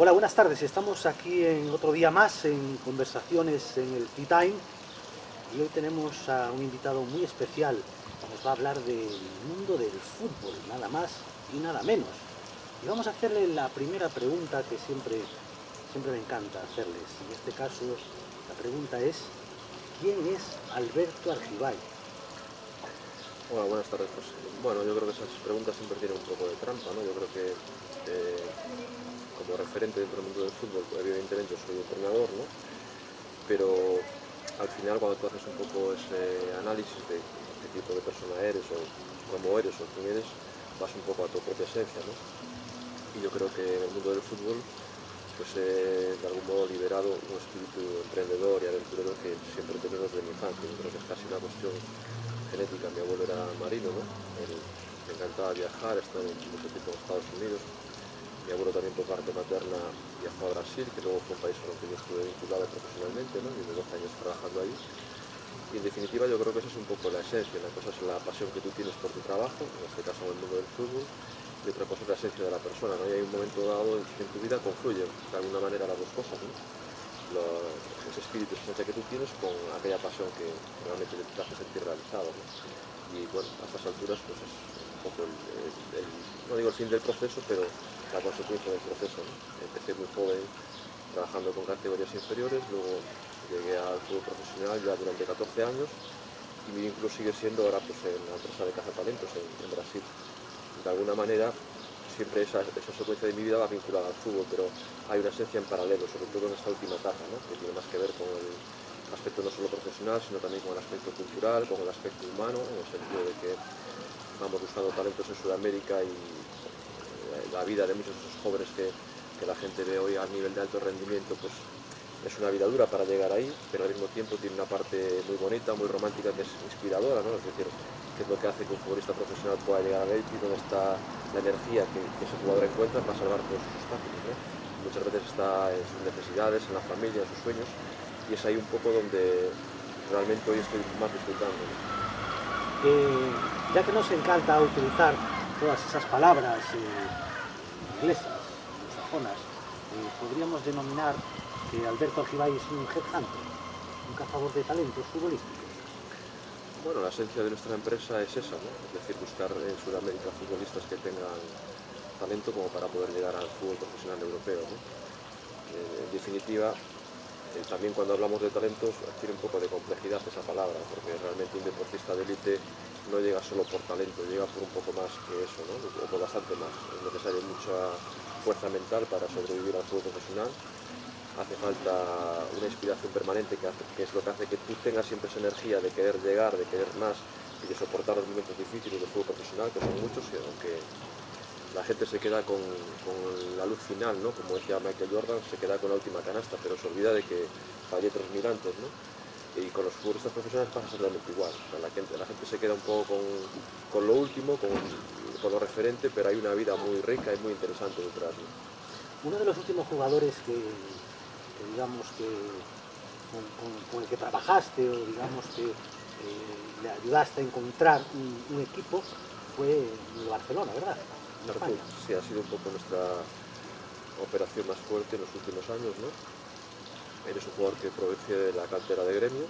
Hola, buenas tardes. Estamos aquí en otro día más en conversaciones en el Tea Time y hoy tenemos a un invitado muy especial que nos va a hablar del mundo del fútbol, nada más y nada menos. Y vamos a hacerle la primera pregunta que siempre me encanta hacerles. En este caso, la pregunta es, ¿quién es Alberto Argibay? Hola, buenas tardes. Pues bueno, yo creo que esas preguntas siempre tienen un poco de trampa, ¿no? Yo creo que como referente dentro del mundo del fútbol, pues, evidentemente soy entrenador, ¿no? Pero al final cuando tú haces un poco ese análisis de qué tipo de persona eres o cómo eres o quién eres, vas un poco a tu propia esencia, ¿no? Y yo creo que en el mundo del fútbol pues he de algún modo liberado un espíritu emprendedor y aventurero que siempre he tenido desde mi infancia. Yo creo que es casi una cuestión genética. Mi abuelo era marino, ¿no? Él le encantaba viajar, estado mucho tiempo en Estados Unidos. Mi abuelo también por parte materna viajó a Brasil, que luego fue un país con el que yo estuve vinculado profesionalmente, ¿no? Llevo 12 años trabajando ahí. Y en definitiva yo creo que esa es un poco la esencia. Una cosa es la pasión que tú tienes por tu trabajo, en este caso en el mundo del fútbol, y otra cosa es la esencia de la persona, ¿no? Y hay un momento dado en que en tu vida confluyen de alguna manera las dos cosas, ¿no? Ese espíritu, esa esencia que tú tienes con aquella pasión que realmente te hace sentir realizado, ¿no? Y bueno, a estas alturas pues es un poco no digo el fin del proceso, pero la consecuencia del proceso, ¿no? Empecé muy joven trabajando con categorías inferiores, luego llegué al fútbol profesional ya durante 14 años y mi vínculo sigue siendo ahora pues en la empresa de Cazatalentos en Brasil. De alguna manera siempre esa secuencia de mi vida va vinculada al fútbol, pero hay una esencia en paralelo, sobre todo en esta última etapa, ¿no? Que tiene más que ver con el aspecto no solo profesional, sino también con el aspecto cultural, con el aspecto humano, en el sentido de que vamos buscando talentos en Sudamérica y la vida de muchos de esos jóvenes que la gente ve hoy a nivel de alto rendimiento, pues es una vida dura para llegar ahí, pero al mismo tiempo tiene una parte muy bonita, muy romántica, que es inspiradora, ¿no? Es decir, qué es lo que hace que un futbolista profesional pueda llegar al élite, dónde está la energía que ese jugador encuentra para salvar todos sus obstáculos, ¿no? Muchas veces está en sus necesidades, en la familia, en sus sueños, y es ahí un poco donde realmente hoy estoy más disfrutando, ¿no? Ya que nos encanta utilizar todas esas palabras inglesas, anglosajonas, podríamos denominar que Alberto Argibay es un headhunter, un cazador de talentos futbolísticos. Bueno, la esencia de nuestra empresa es esa, ¿no? Es decir, buscar en Sudamérica futbolistas que tengan talento como para poder llegar al fútbol profesional europeo, ¿no? En definitiva, también cuando hablamos de talentos adquiere un poco de complejidad esa palabra, porque realmente un deportista de élite no llega solo por talento, llega por un poco más que eso, ¿no? O por bastante más. Es necesaria mucha fuerza mental para sobrevivir al fútbol profesional. Hace falta una inspiración permanente que es lo que hace que tú tengas siempre esa energía de querer llegar, de querer más y de soportar los momentos difíciles del fútbol profesional, que son muchos, y aunque la gente se queda con la luz final, ¿no? Como decía Michael Jordan, se queda con la última canasta, pero se olvida de que fallé 3000 antes, ¿no? Y con los futbolistas profesionales pasa exactamente igual. O sea, la gente se queda un poco con lo último, con lo referente, pero hay una vida muy rica y muy interesante detrás, ¿no? Uno de los últimos jugadores digamos que con el que trabajaste o digamos que le ayudaste a encontrar un equipo fue el Barcelona, ¿verdad? En Claro, España. sí, ha sido un poco nuestra operación más fuerte en los últimos años, ¿no? Eres un jugador que proviene de la cantera de Gremio.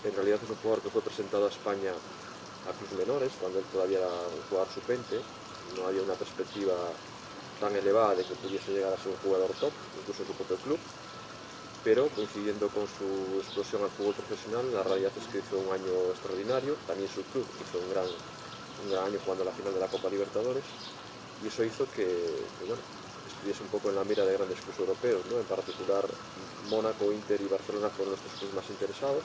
En realidad es un jugador que fue presentado a España a clubes menores, cuando él todavía era un jugador suplente. No había una perspectiva tan elevada de que pudiese llegar a ser un jugador top, incluso en su propio club. Pero coincidiendo con su explosión al fútbol profesional, la realidad es que hizo un año extraordinario. También su club hizo un gran año jugando la final de la Copa Libertadores. Y eso hizo que bueno, estuviese un poco en la mira de grandes clubes europeos, ¿no? En particular Mónaco, Inter y Barcelona fueron los tres clubes más interesados,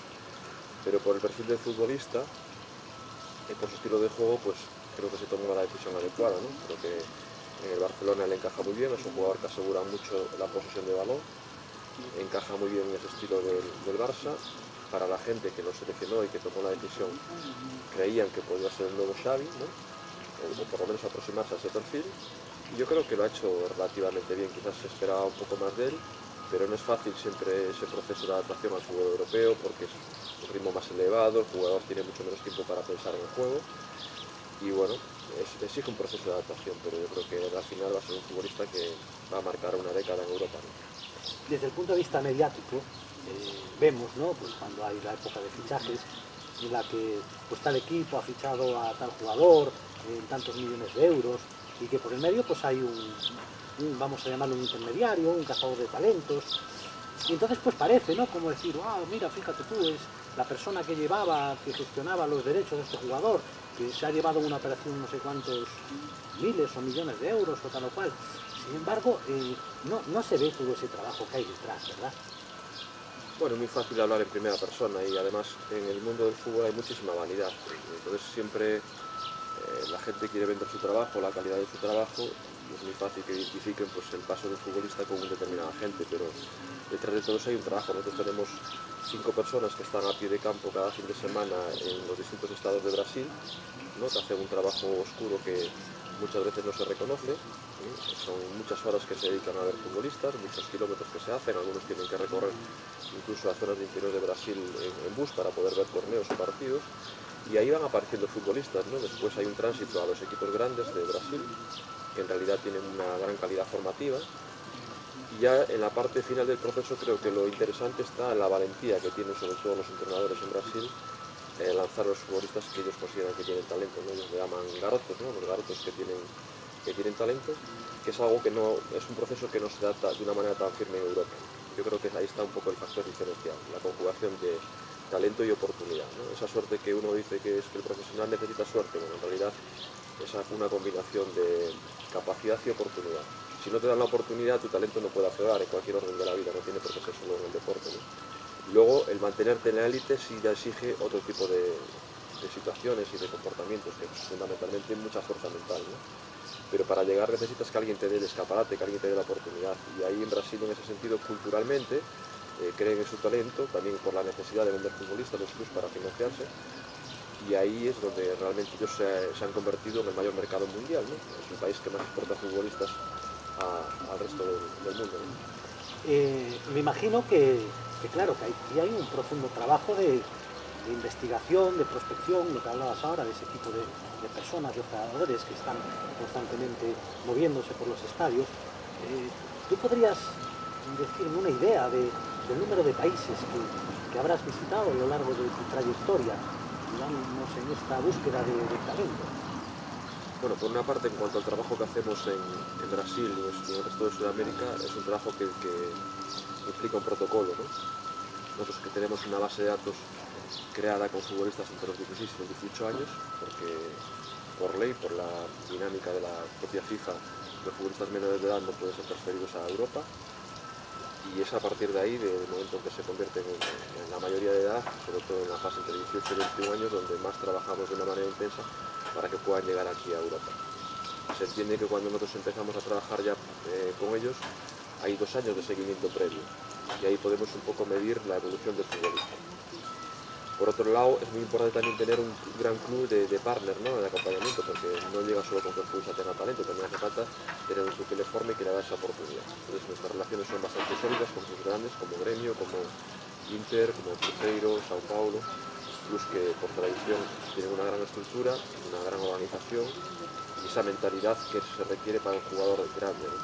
pero por el perfil del futbolista y por su estilo de juego, pues creo que se tomó la decisión adecuada, ¿no? Creo que en el Barcelona le encaja muy bien, es un jugador que asegura mucho la posesión de balón, encaja muy bien en ese estilo del Barça. Para la gente que lo seleccionó y que tomó la decisión, creían que podía ser el nuevo Xavi, ¿no? O por lo menos aproximarse a ese perfil. Y yo creo que lo ha hecho relativamente bien, quizás se esperaba un poco más de él, pero no es fácil siempre ese proceso de adaptación al fútbol europeo porque es un ritmo más elevado, el jugador tiene mucho menos tiempo para pensar en el juego y bueno, exige un proceso de adaptación, pero yo creo que al final va a ser un futbolista que va a marcar una década en Europa, ¿no? Desde el punto de vista mediático, vemos, ¿no? Pues cuando hay la época de fichajes, en la que pues, tal equipo ha fichado a tal jugador en tantos millones de euros, y que por el medio pues hay vamos a llamarlo un intermediario, un cazador de talentos, y entonces pues parece, ¿no? Como decir, ah, mira, fíjate tú, es la persona que gestionaba los derechos de este jugador, que se ha llevado una operación no sé cuántos miles o millones de euros o tal o cual. Sin embargo, no se ve todo ese trabajo que hay detrás, ¿verdad? Bueno, es muy fácil hablar en primera persona y además en el mundo del fútbol hay muchísima vanidad. Entonces siempre la gente quiere vender su trabajo, la calidad de su trabajo, y es muy fácil que identifiquen pues, el paso de un futbolista con una determinada gente, pero detrás de todo eso hay un trabajo. Nosotros tenemos 5 personas que están a pie de campo cada fin de semana en los distintos estados de Brasil, ¿no? Que hacen un trabajo oscuro que muchas veces no se reconoce. Son muchas horas que se dedican a ver futbolistas, muchos kilómetros que se hacen, algunos tienen que recorrer incluso a zonas de interior de Brasil en bus para poder ver torneos o partidos, y ahí van apareciendo futbolistas, ¿no? Después hay un tránsito a los equipos grandes de Brasil, que en realidad tienen una gran calidad formativa, y ya en la parte final del proceso creo que lo interesante está en la valentía que tienen sobre todo los entrenadores en Brasil, lanzar a los futbolistas que ellos consideran que tienen talento, ¿no? Ellos le llaman garotos, ¿no? Los garotos que tienen talento, que es algo que no es un proceso que no se da de una manera tan firme en Europa. Yo creo que ahí está un poco el factor diferencial, la conjugación de talento y oportunidad, ¿no? Esa suerte que uno dice que es que el profesional necesita suerte, bueno, en realidad es una combinación de capacidad y oportunidad. Si no te dan la oportunidad, tu talento no puede aflorar en cualquier orden de la vida, no tiene por qué ser solo en el deporte, ¿no? Luego, el mantenerte en la élite sí ya exige otro tipo de situaciones y de comportamientos, que es fundamentalmente mucha fuerza mental, ¿no? Pero para llegar necesitas que alguien te dé el escaparate, que alguien te dé la oportunidad. Y ahí en Brasil, en ese sentido, culturalmente, creen en su talento, también por la necesidad de vender futbolistas, los clubes para financiarse. Y ahí es donde realmente ellos se han convertido en el mayor mercado mundial, ¿no? Es el país que más exporta futbolistas al resto del mundo, ¿no? Me imagino claro, que aquí hay un profundo trabajo de investigación, de prospección, lo que hablabas ahora, de ese tipo de personas, de jugadores que están constantemente moviéndose por los estadios. ¿Tú podrías decirme una idea del número de países que habrás visitado a lo largo de tu trayectoria, digamos, en esta búsqueda de talento? Bueno, por una parte, en cuanto al trabajo que hacemos en Brasil y en el resto de Sudamérica, es un trabajo que implica un protocolo, ¿no? Nosotros que tenemos una base de datos creada con futbolistas entre los 16 y los 18 años, porque por ley, por la dinámica de la propia FIFA, los futbolistas menores de edad no pueden ser transferidos a Europa, y es a partir de ahí, del momento en que se convierten en la mayoría de edad, sobre todo en la fase entre 18 y 21 años, donde más trabajamos de una manera intensa para que puedan llegar aquí a Europa. Se entiende que cuando nosotros empezamos a trabajar ya con ellos, hay 2 años de seguimiento previo, y ahí podemos un poco medir la evolución del futbolista. Por otro lado, es muy importante también tener un gran club de partners, ¿no? De acompañamiento, porque no llega solo con que el futbolista tenga talento, también hace falta tener un club que le forme y que le da esa oportunidad. Entonces nuestras relaciones son bastante sólidas con clubes grandes como Gremio, como Inter, como Cruzeiro, Sao Paulo, clubes que por tradición tienen una gran estructura, una gran organización y esa mentalidad que se requiere para un jugador grande, ¿no?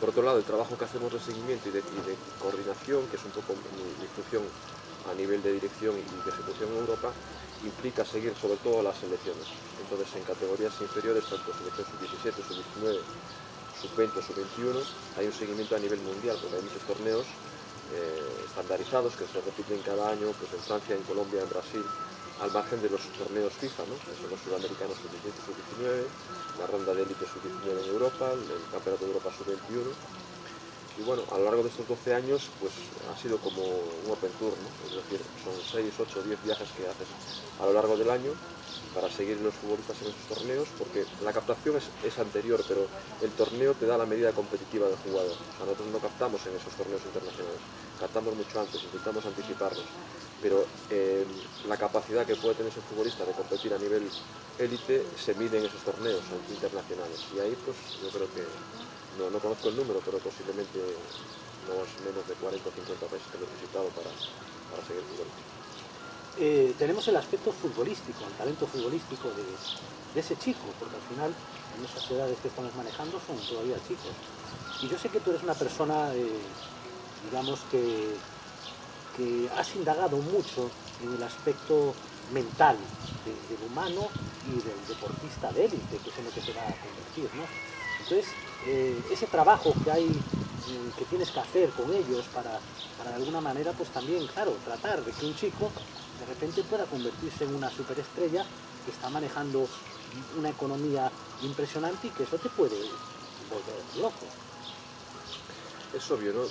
Por otro lado, el trabajo que hacemos de seguimiento y de coordinación, que es un poco mi función a nivel de dirección y de ejecución en Europa, implica seguir sobre todo las selecciones. Entonces, en categorías inferiores, tanto selección sub-17, sub-19, sub-20 o sub-21, hay un seguimiento a nivel mundial, porque hay muchos torneos estandarizados que se repiten cada año, pues en Francia, en Colombia, en Brasil, al margen de los torneos FIFA, ¿no? Que son los sudamericanos sub-17, sub-19, la ronda de élite sub-19 en Europa, el campeonato de Europa sub-21. Y bueno, a lo largo de estos 12 años, pues ha sido como un open tour, ¿no? Es decir, son 6, 8, 10 viajes que haces a lo largo del año para seguir los futbolistas en esos torneos, porque la captación es anterior, pero el torneo te da la medida competitiva del jugador. O sea, nosotros no captamos en esos torneos internacionales, captamos mucho antes, intentamos anticiparlos, pero la capacidad que puede tener ese futbolista de competir a nivel élite se mide en esos torneos internacionales. Y ahí, pues yo creo que no conozco el número, pero posiblemente no es menos de 40 o 50 países que he visitado para seguir jugando. tenemos el aspecto futbolístico, el talento futbolístico de ese chico, porque al final en esas edades que estamos manejando son todavía chicos. Y yo sé que tú eres una persona, digamos, que has indagado mucho en el aspecto mental del humano y del deportista de élite, que es en lo que se va a convertir, ¿no? Entonces, ese trabajo que hay, que tienes que hacer con ellos para de alguna manera, pues también, claro, tratar de que un chico de repente pueda convertirse en una superestrella que está manejando una economía impresionante y que eso te puede volver loco. Es obvio, ¿no?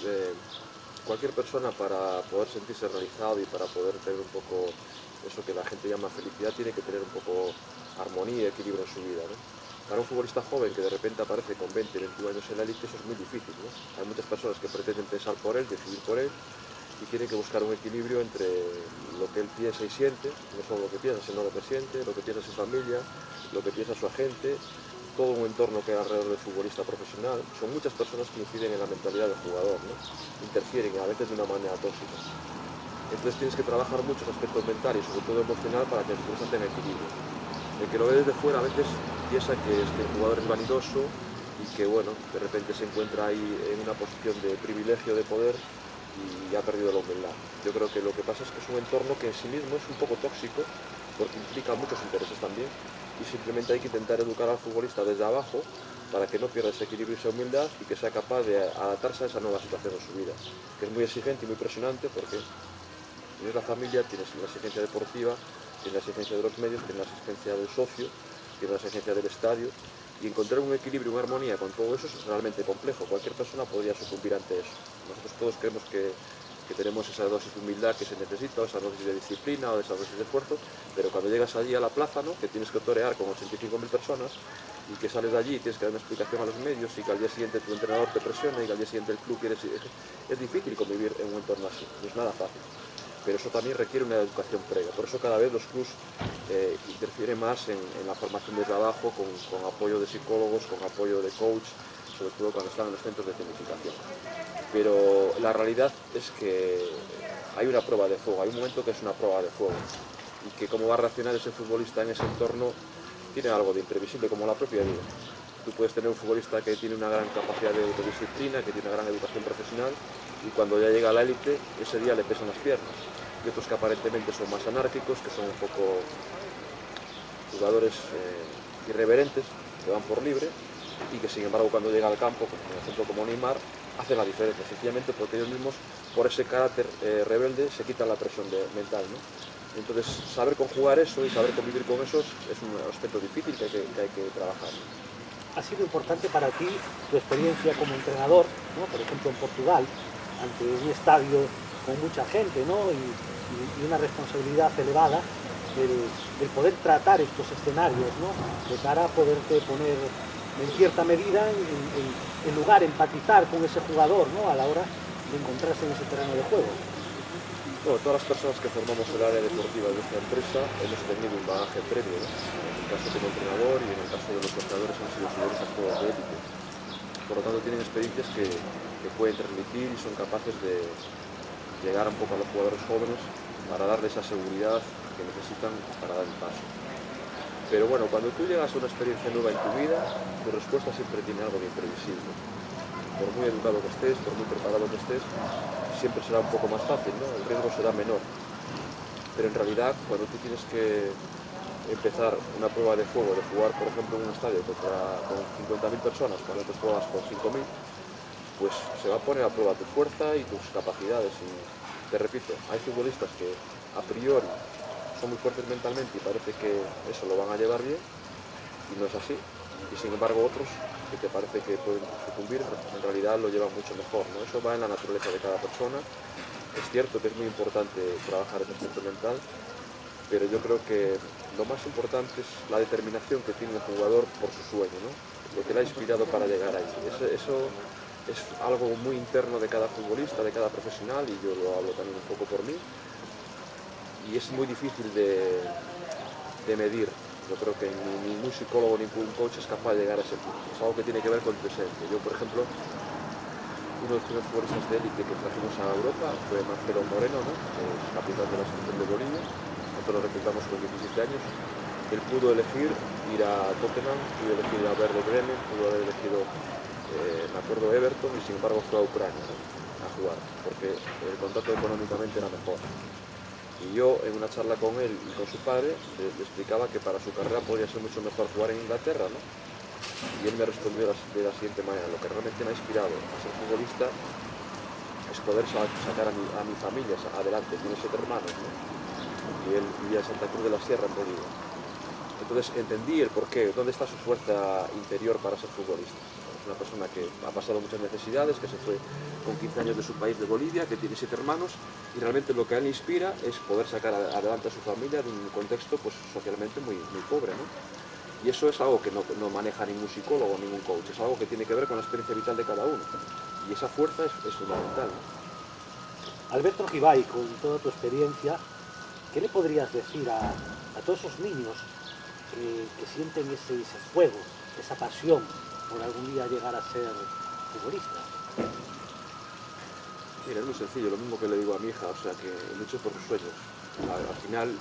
Cualquier persona, para poder sentirse realizado y para poder tener un poco eso que la gente llama felicidad, tiene que tener un poco armonía y equilibrio en su vida, ¿no? Para un futbolista joven que de repente aparece con 20, 21 años en la élite, eso es muy difícil, ¿no? Hay muchas personas que pretenden pensar por él, decidir por él, y tienen que buscar un equilibrio entre lo que él piensa y siente, no solo lo que piensa, sino lo que siente, lo que piensa su familia, lo que piensa su agente, todo un entorno que hay alrededor del futbolista profesional. Son muchas personas que inciden en la mentalidad del jugador, ¿no? Interfieren a veces de una manera tóxica. Entonces tienes que trabajar mucho el aspecto mental y sobre todo emocional para que el futbolista tenga equilibrio. El que lo ve desde fuera a veces piensa que el jugador es vanidoso y que, bueno, de repente se encuentra ahí en una posición de privilegio, de poder, y ha perdido la humildad. Yo creo que lo que pasa es que es un entorno que en sí mismo es un poco tóxico, porque implica muchos intereses también, y simplemente hay que intentar educar al futbolista desde abajo para que no pierda ese equilibrio y esa humildad y que sea capaz de adaptarse a esa nueva situación en su vida, que es muy exigente y muy presionante, porque tienes la familia, tienes la exigencia deportiva, tienes la exigencia de los medios, tienes la exigencia del socio, tienes la exigencia del estadio, y encontrar un equilibrio, una armonía con todo eso es realmente complejo. Cualquier persona podría sucumbir ante eso. Nosotros todos creemos que tenemos esa dosis de humildad que se necesita, o esa dosis de disciplina, o esa dosis de esfuerzo, pero cuando llegas allí a la plaza, ¿no?, que tienes que torear con 85.000 personas, y que sales de allí y tienes que dar una explicación a los medios, y que al día siguiente tu entrenador te presiona, y que al día siguiente el club quiere... Es difícil convivir en un entorno así, no es nada fácil. Pero eso también requiere una educación previa. Por eso cada vez los clubs interfieren más en la formación desde abajo, con apoyo de psicólogos, con apoyo de coach, sobre todo cuando están en los centros de tecnificación. Pero la realidad es que hay una prueba de fuego, hay un momento que es una prueba de fuego, y que cómo va a reaccionar ese futbolista en ese entorno tiene algo de imprevisible, como la propia vida. Tú puedes tener un futbolista que tiene una gran capacidad de autodisciplina, que tiene una gran educación profesional, y cuando ya llega a la élite, ese día le pesan las piernas. Y otros que aparentemente son más anárquicos, que son un poco jugadores irreverentes, que van por libre, y que sin embargo cuando llega al campo, por ejemplo como Neymar, hacen la diferencia, sencillamente porque ellos mismos, por ese carácter rebelde, se quitan la presión mental, ¿no? Entonces, saber conjugar eso y saber convivir con eso es un aspecto difícil que hay que trabajar. Ha sido importante para ti tu experiencia como entrenador, ¿no?, por ejemplo en Portugal, ante un estadio con mucha gente, ¿no?, y una responsabilidad elevada, el poder tratar estos escenarios, ¿no?, de cara a poderte poner en cierta medida en lugar, empatizar con ese jugador, ¿no?, a la hora de encontrarse en ese terreno de juego. Bueno, todas las personas que formamos el área deportiva de nuestra empresa hemos tenido un bagaje previo, ¿no? En el caso como entrenador y en el caso de los entrenadores han sido futbolistas todos de élite. Por lo tanto, tienen experiencias que pueden transmitir y son capaces de llegar un poco a los jugadores jóvenes para darles esa seguridad que necesitan para dar el paso. Pero bueno, cuando tú llegas a una experiencia nueva en tu vida, tu respuesta siempre tiene algo de imprevisible. Por muy educado que estés, por muy preparado que estés, siempre será un poco más fácil, ¿no? El riesgo será menor. Pero en realidad, cuando tú tienes que empezar una prueba de fuego, de jugar, por ejemplo, en un estadio con 50.000 personas, cuando tú juegas con 5.000, pues se va a poner a prueba tu fuerza y tus capacidades. Y te repito, hay futbolistas que a priori son muy fuertes mentalmente y parece que eso lo van a llevar bien, y no es así. Y sin embargo otros que te parece que pueden sucumbir, en realidad lo llevan mucho mejor, ¿no? Eso va en la naturaleza de cada persona. Es cierto que es muy importante trabajar ese aspecto mental, pero yo creo que lo más importante es la determinación que tiene el jugador por su sueño, ¿no? Lo que le ha inspirado para llegar ahí. Eso es algo muy interno de cada futbolista, de cada profesional, y yo lo hablo también un poco por mí, y es muy difícil de medir. Yo creo que ningún psicólogo, ningún coach es capaz de llegar a ese punto. Es algo que tiene que ver con tu esencia. Yo, por ejemplo, uno de los primeros futbolistas de élite que trajimos a Europa fue Marcelo Moreno, ¿no?, que es capitán de la selección de Bolivia, nosotros lo reclutamos con 17 años, él pudo elegir ir a Tottenham, pudo elegir a Werder Bremen, pudo haber elegido, me acuerdo, Everton, y sin embargo fue a Ucrania, ¿no?, a jugar, porque el contrato económicamente era mejor. Y yo, en una charla con él y con su padre, le explicaba que para su carrera podría ser mucho mejor jugar en Inglaterra, ¿no? Y él me respondió de la siguiente manera: lo que realmente me ha inspirado a ser futbolista es poder sacar a mi familia adelante. Tiene 7 hermanos, ¿no? Y él vivía en Santa Cruz de la Sierra, en Bolivia. Entonces entendí el porqué, dónde está su fuerza interior para ser futbolista. Es una persona que ha pasado muchas necesidades, que se fue con 15 años de su país, de Bolivia, que tiene 7 hermanos, y realmente lo que a él le inspira es poder sacar adelante a su familia de un contexto, pues, socialmente muy, muy pobre, ¿no? Y eso es algo que no maneja ningún psicólogo, ningún coach, es algo que tiene que ver con la experiencia vital de cada uno. Y esa fuerza es fundamental, ¿no? Alberto Argibay, con toda tu experiencia, ¿qué le podrías decir a todos esos niños que sienten ese fuego, esa pasión por algún día llegar a ser futbolistas? Mira, es muy sencillo, lo mismo que le digo a mi hija, o sea, que luche por sus sueños. Al final,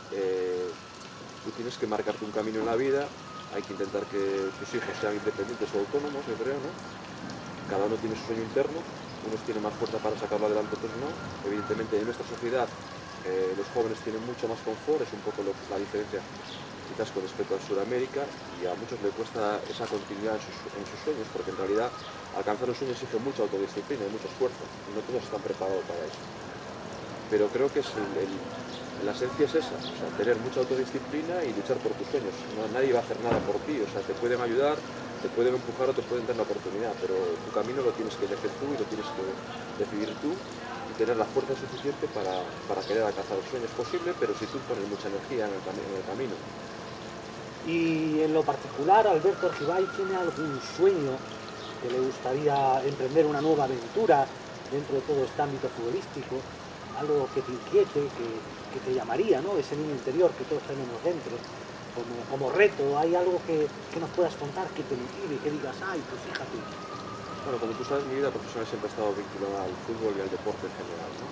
tú tienes que marcarte un camino en la vida, hay que intentar que tus hijos sean independientes o autónomos, yo creo, ¿no? Cada uno tiene su sueño interno, unos tienen más fuerza para sacarlo adelante, otros no. Evidentemente, en nuestra sociedad, los jóvenes tienen mucho más confort, es un poco la diferencia quizás con respecto a Sudamérica, y a muchos les cuesta esa continuidad en sus sueños, porque en realidad alcanzar un sueño exige mucha autodisciplina y mucho esfuerzo, y no todos están preparados para eso. Pero creo que la esencia es esa, o sea, tener mucha autodisciplina y luchar por tus sueños. Nadie va a hacer nada por ti, o sea, te pueden ayudar, te pueden empujar o te pueden dar la oportunidad, pero tu camino lo tienes que elegir tú y lo tienes que decidir tú, y tener la fuerza suficiente para querer alcanzar los sueños. Posible, pero si tú pones mucha energía en el camino. Y en lo particular, Alberto Argibay, ¿tiene algún sueño que le gustaría emprender una nueva aventura dentro de todo este ámbito futbolístico? Algo que te inquiete, que te llamaría, ¿no? Ese niño interior que todos tenemos dentro, como reto. ¿Hay algo que nos puedas contar que te motive y que digas, ay, pues fíjate? Bueno, como tú sabes, mi vida profesional siempre ha estado vinculada al fútbol y al deporte en general, ¿no?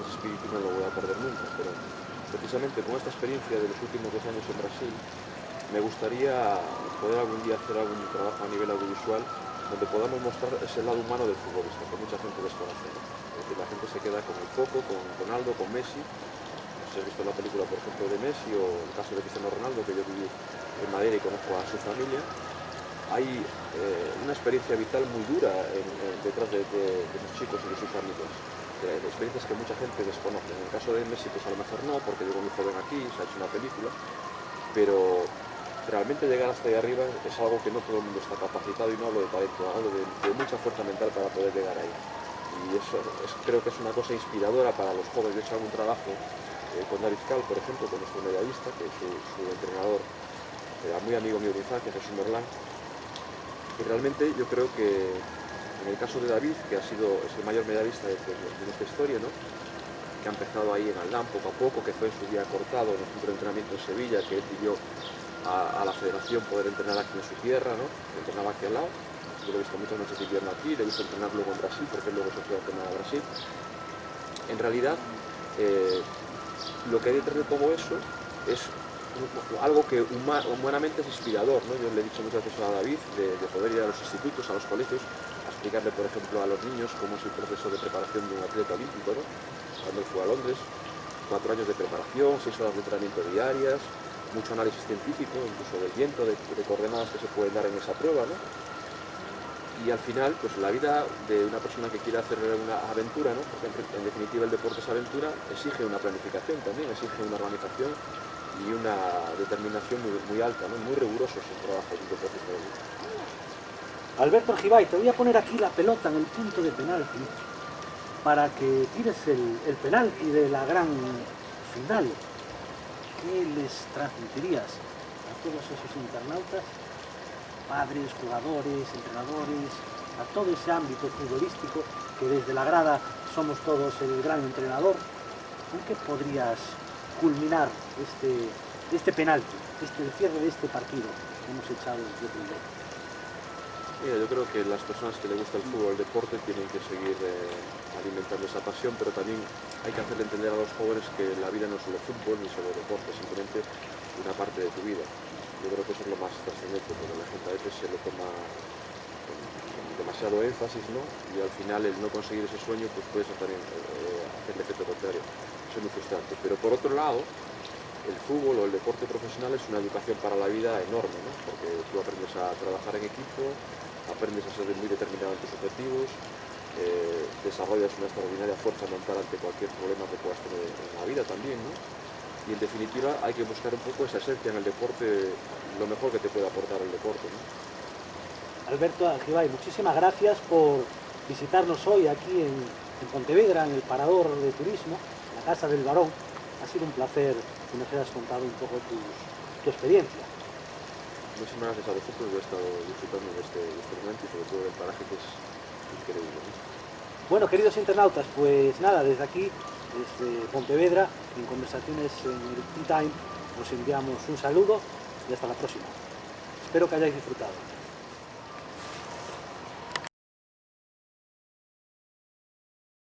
Ese espíritu no lo voy a perder nunca, pero precisamente con esta experiencia de los últimos 2 años en Brasil, me gustaría poder algún día hacer algún trabajo a nivel audiovisual donde podamos mostrar ese lado humano del futbolista, que mucha gente desconoce, ¿no? Que la gente se queda con el foco, con Ronaldo, con Messi. No sé, he visto la película, por ejemplo, de Messi, o el caso de Cristiano Ronaldo, que yo viví en Madrid y conozco a su familia. Hay una experiencia vital muy dura detrás de sus chicos y de sus amigos, de experiencias que mucha gente desconoce. En el caso de Messi, pues a lo mejor no, porque llegó muy joven aquí, se ha hecho una película, pero realmente llegar hasta ahí arriba es algo que no todo el mundo está capacitado, y no hablo de talento, hablo de mucha fuerza mental para poder llegar ahí. Y eso creo que es una cosa inspiradora para los jóvenes. Yo he hecho algún trabajo con David Cal, por ejemplo, con nuestro medallista, que es su entrenador, era muy amigo mío de infancia, Jesús Merlán. Y realmente yo creo que en el caso de David, que es el mayor medallista de nuestra historia, ¿no?, que ha empezado ahí en Aldán poco a poco, que fue en su día cortado en el centro de entrenamiento en Sevilla, que él pidió a la federación poder entrenar aquí en su tierra, ¿no?, entrenaba aquí al lado. Yo lo he visto muchas noches de invierno aquí, le he visto entrenar luego en Brasil, porque él luego se fue a entrenar a Brasil. En realidad, lo que hay detrás de todo eso es algo que humanamente es inspirador, ¿no? Yo le he dicho muchas veces a David de poder ir a los institutos, a los colegios, a explicarle, por ejemplo, a los niños cómo es el proceso de preparación de un atleta olímpico, ¿no? Cuando él fue a Londres, 4 años de preparación, 6 horas de entrenamiento diarias, mucho análisis científico, incluso del viento, de coordenadas que se pueden dar en esa prueba, ¿no? Y al final, pues la vida de una persona que quiere hacer una aventura, ¿no?, porque en definitiva el deporte es aventura, exige una planificación también, exige una organización y una determinación muy alta, ¿no?, muy riguroso es el trabajo de un deportista. Alberto Argibay, te voy a poner aquí la pelota en el punto de penalti para que tires el penalti de la gran final. ¿Qué les transmitirías a todos esos internautas, padres, jugadores, entrenadores, a todo ese ámbito futbolístico que desde la grada somos todos el gran entrenador? ¿Con qué podrías culminar este penalti, el cierre de este partido que hemos echado desde primero? Mira, yo creo que las personas que les gusta el fútbol, el deporte, tienen que seguir alimentando esa pasión, pero también hay que hacerle entender a los jóvenes que la vida no es solo fútbol ni solo deporte, simplemente una parte de tu vida. Yo creo que eso es lo más trascendente, porque la gente a veces se lo toma con demasiado énfasis, ¿no? Y al final el no conseguir ese sueño pues puede ser también hacer el efecto contrario. Eso es muy frustrante. Pero por otro lado, el fútbol o el deporte profesional es una educación para la vida enorme, ¿no? Porque tú aprendes a trabajar en equipo, aprendes a ser muy determinado en tus objetivos, desarrollas una extraordinaria fuerza mental ante cualquier problema que puedas tener en la vida también, ¿no? Y en definitiva hay que buscar un poco esa esencia en el deporte, lo mejor que te puede aportar el deporte, ¿no? Alberto Argibay, muchísimas gracias por visitarnos hoy aquí en Pontevedra, en el Parador de Turismo, la Casa del Barón. Ha sido un placer que nos hayas contado un poco tu experiencia. Muchísimas gracias a vosotros, yo he estado disfrutando de este momento y sobre todo del paraje que es increíble, ¿no? Bueno, queridos internautas, pues nada, desde aquí, desde Pontevedra, en Conversaciones en el Tea Time, os enviamos un saludo y hasta la próxima. Espero que hayáis disfrutado.